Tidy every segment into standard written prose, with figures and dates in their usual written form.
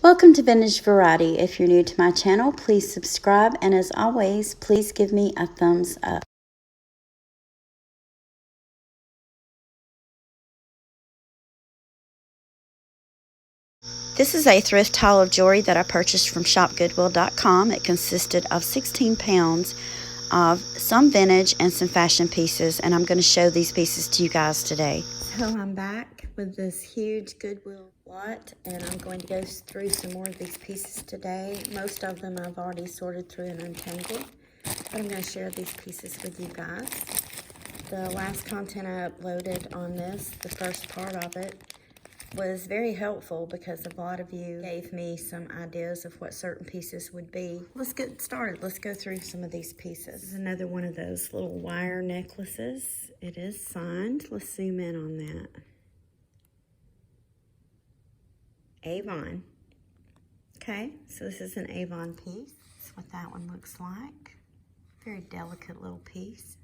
Welcome to Vintage Variety. If you're new to my channel, please subscribe, and as always, please give me a thumbs up. This is a thrift haul of jewelry that I purchased from shopgoodwill.com. It consisted of 16 pounds of some vintage and some fashion pieces, and I'm going to show these pieces to you guys today. So I'm back with this huge Goodwill lot, and I'm going to go through some more of these pieces today. Most of them I've already sorted through and untangled, but I'm going to share these pieces with you guys. The last content I uploaded on this, the first part of it, was very helpful because a lot of you gave me some ideas of what certain pieces would be. Let's get started. Let's go through some of these pieces. This is another one of those little wire necklaces. It is signed. Let's zoom in on that. Avon. Okay, so this is an Avon piece. That's what that one looks like. Very delicate little piece.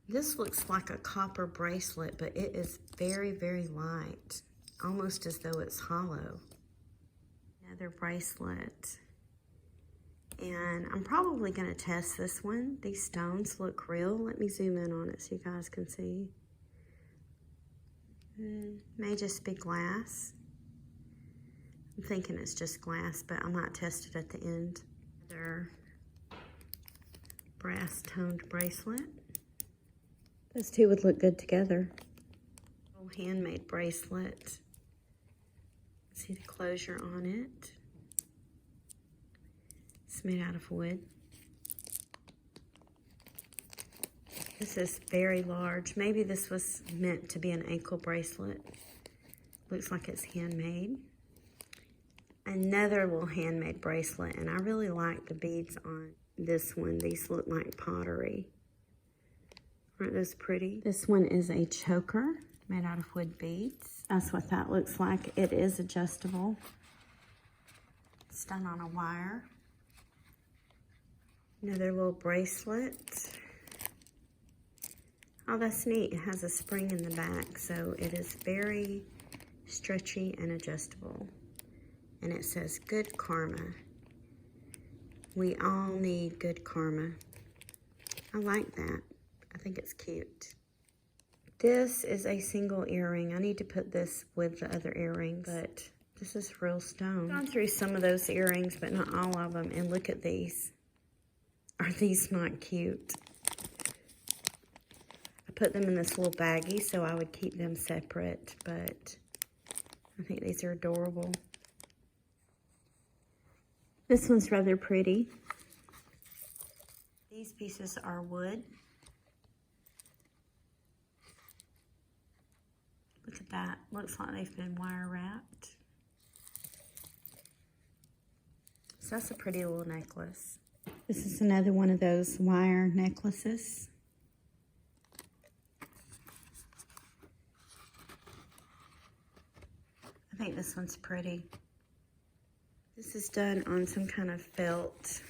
This looks like a copper bracelet, but it is very, very light, almost as though it's hollow. Another bracelet. And I'm probably going to test this one. These stones look real. Let me zoom in on it so you guys can see. May just be glass. I'm thinking it's just glass, but I might test it at the end. Another brass toned bracelet. Those two would look good together. Little handmade bracelet. See the closure on it. It's made out of wood. This is very large. Maybe this was meant to be an ankle bracelet. Looks like it's handmade. Another little handmade bracelet, and I really like the beads on this one. These look like pottery. Aren't those pretty? This one is a choker made out of wood beads. That's what that looks like. It is adjustable. It's done on a wire. Another little bracelet. Oh, that's neat. It has a spring in the back, so it is very stretchy and adjustable. And it says, "Good karma." We all need good karma. I like that. I think it's cute. This is a single earring. I need to put this with the other earrings, but this is real stone. I've gone through some of those earrings, but not all of them. And look at these. Are these not cute? I put them in this little baggie so I would keep them separate, but I think these are adorable. This one's rather pretty. These pieces are wood. Look at that. Looks like they've been wire wrapped. So that's a pretty little necklace. This is another one of those wire necklaces. I think this one's pretty. This is done on some kind of felt.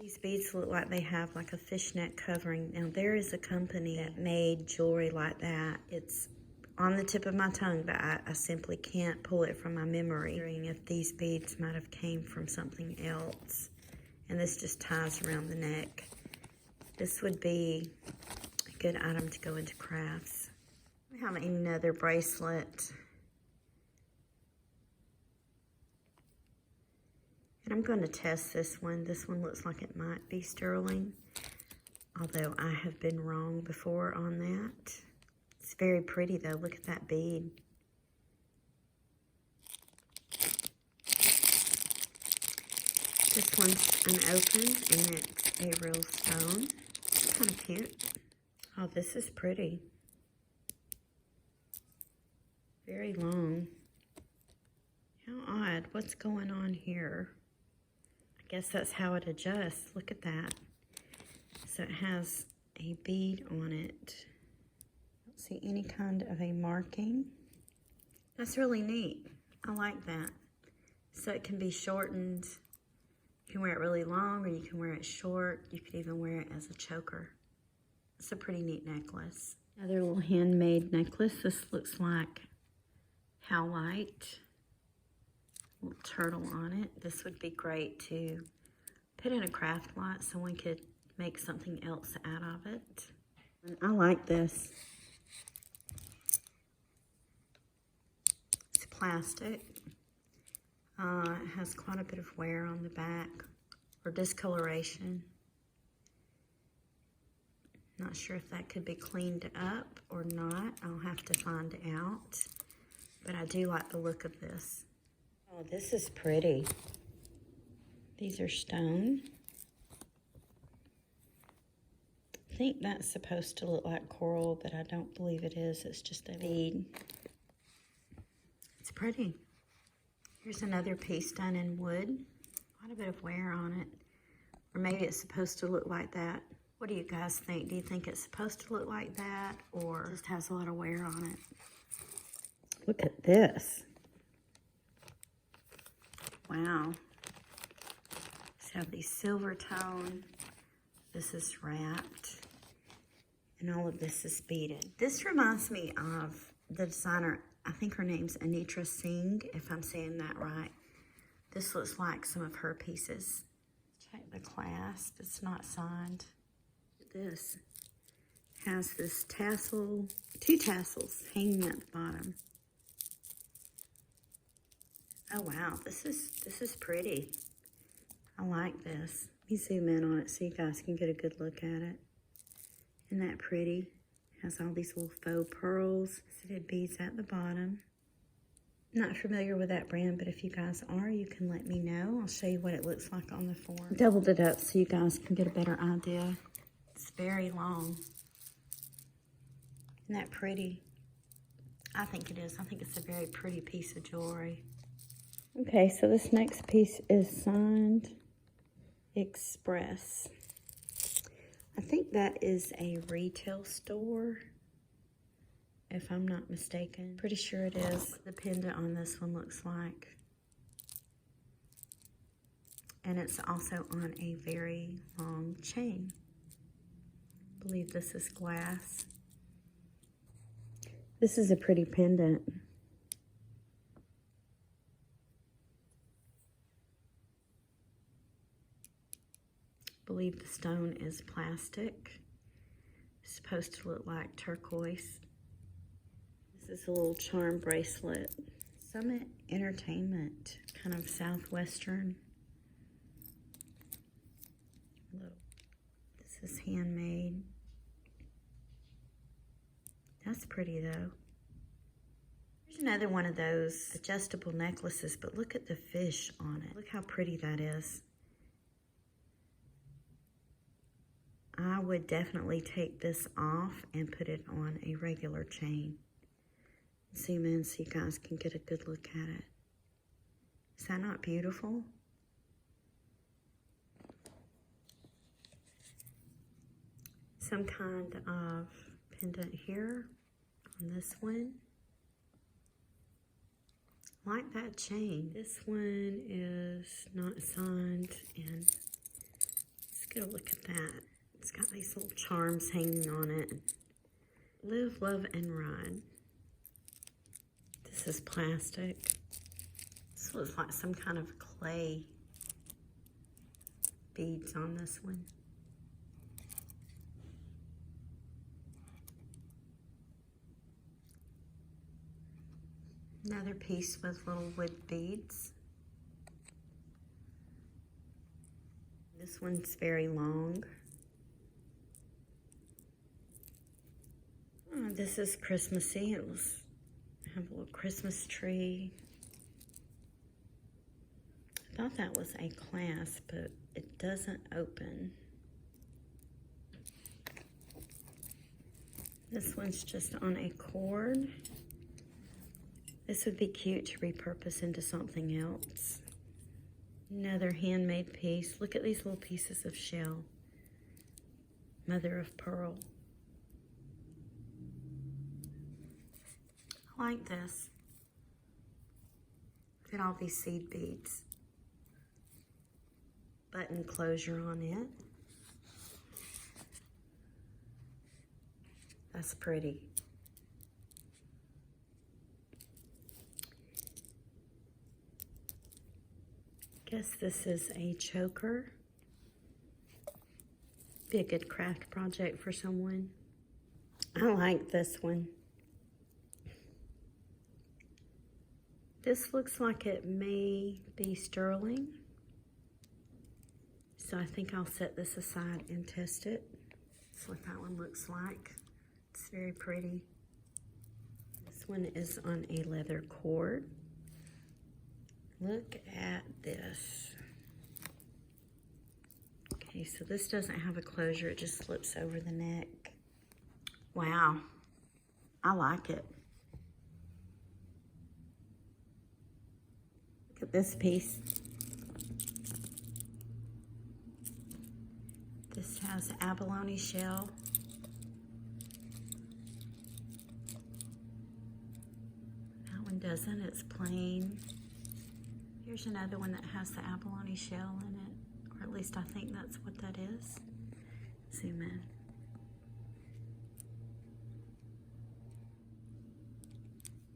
These beads look like they have like a fishnet covering. Now there is a company that made jewelry like that. It's on the tip of my tongue, but I simply can't pull it from my memory. Wondering if these beads might have came from something else. And this just ties around the neck. This would be a good item to go into crafts. We have another bracelet. And I'm going to test this one. This one looks like it might be sterling, although I have been wrong before on that. It's very pretty though. Look at that bead. This one's unopened and it's a real stone. It's kind of cute. Oh, this is pretty. Very long. How odd. What's going on here? I guess that's how it adjusts. Look at that. So it has a bead on it. Don't see any kind of a marking. That's really neat. I like that. So it can be shortened. You can wear it really long or you can wear it short. You could even wear it as a choker. It's a pretty neat necklace. Another little handmade necklace. This looks like howlite. little turtle on it. This would be great to put in a craft lot. Someone could make something else out of it. And I like this. It's plastic. It has quite a bit of wear on the back or discoloration. Not sure if that could be cleaned up or not. I'll have to find out. But I do like the look of this. Oh, this is pretty. These are stone. I think that's supposed to look like coral, but I don't believe it is. It's just a bead. It's pretty. Here's another piece done in wood. Quite a bit of wear on it. Or maybe it's supposed to look like that. What do you guys think? Do you think it's supposed to look like that or just has a lot of wear on it? Look at this. Wow. Let's have these silver tone. This is wrapped. And all of this is beaded. This reminds me of the designer, I think her name's Anitra Singh, if I'm saying that right. This looks like some of her pieces. Check the clasp, it's not signed. This has this tassel, 2 tassels hanging at the bottom. Oh wow, this is pretty. I like this. Let me zoom in on it so you guys can get a good look at it. Isn't that pretty? Has all these little faux pearls, fitted beads at the bottom. Not familiar with that brand, but if you guys are, you can let me know. I'll show you what it looks like on the form. Doubled it up so you guys can get a better idea. It's very long. Isn't that pretty? I think it is. I think it's a very pretty piece of jewelry. Okay, so this next piece is signed Express. I think that is a retail store, if I'm not mistaken. Pretty sure it is. The pendant on this one looks like. And it's also on a very long chain. I believe this is glass. This is a pretty pendant. I believe the stone is plastic. It's supposed to look like turquoise. This is a little charm bracelet. Summit Entertainment, kind of southwestern. This is handmade. That's pretty though. Here's another one of those adjustable necklaces, but look at the fish on it. Look how pretty that is. I would definitely take this off and put it on a regular chain. Zoom in so you guys can get a good look at it. Is that not beautiful? Some kind of pendant here on this one. Like that chain. This one is not signed, and let's get a look at that. It's got these little charms hanging on it. Live, love, and ride. This is plastic. This looks like some kind of clay beads on this one. Another piece with little wood beads. This one's very long. Oh, this is Christmassy. It was have a little Christmas tree. I thought that was a clasp, but it doesn't open. This one's just on a cord. This would be cute to repurpose into something else. Another handmade piece. Look at these little pieces of shell. Mother of pearl. I like this. Look at all these seed beads. Button closure on it. That's pretty. guess this is a choker. Be a good craft project for someone. I like this one. This looks like it may be sterling. So I think I'll set this aside and test it. That's what that one looks like. It's very pretty. This one is on a leather cord. Look at this. Okay, so this doesn't have a closure, it just slips over the neck. Wow, I like it. Look at this piece. This has abalone shell. That one doesn't, it's plain. Here's another one that has the abalone shell in it, or at least I think that's what that is. Zoom in.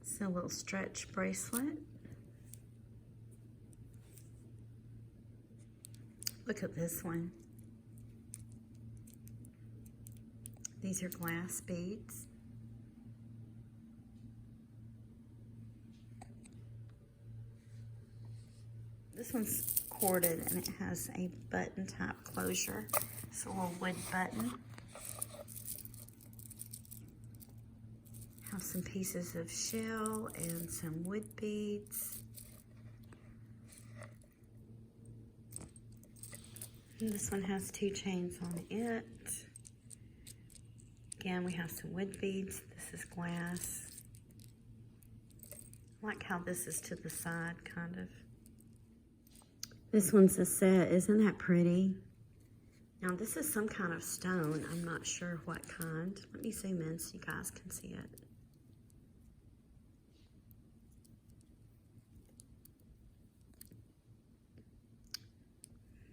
It's a little stretch bracelet. Look at this one. These are glass beads. This one's corded and it has a button type closure. It's a little wood button. Have some pieces of shell and some wood beads. And this one has 2 chains on it. Again, we have some wood beads. This is glass. I like how this is to the side, kind of. This one's a set. Isn't that pretty? Now, this is some kind of stone. I'm not sure what kind. Let me zoom in so you guys can see it.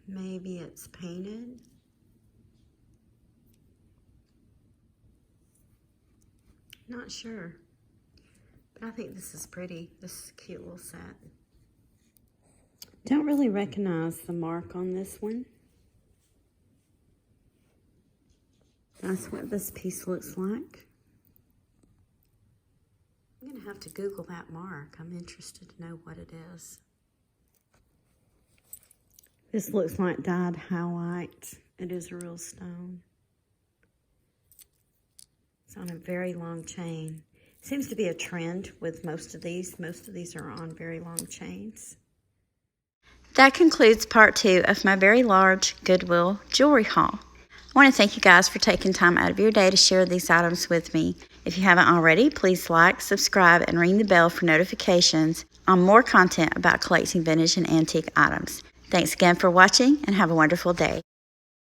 Maybe it's painted. Not sure. But I think this is pretty. This is a cute little set. Don't really recognize the mark on this one. That's what this piece looks like. I'm going to have to Google that mark. I'm interested to know what it is. This looks like dyed highlight. It is a real stone. It's on a very long chain. Seems to be a trend with most of these. Most of these are on very long chains. That concludes part 2 of my very large Goodwill jewelry haul. I want to thank you guys for taking time out of your day to share these items with me. If you haven't already, please like, subscribe, and ring the bell for notifications on more content about collecting vintage and antique items. Thanks again for watching and have a wonderful day.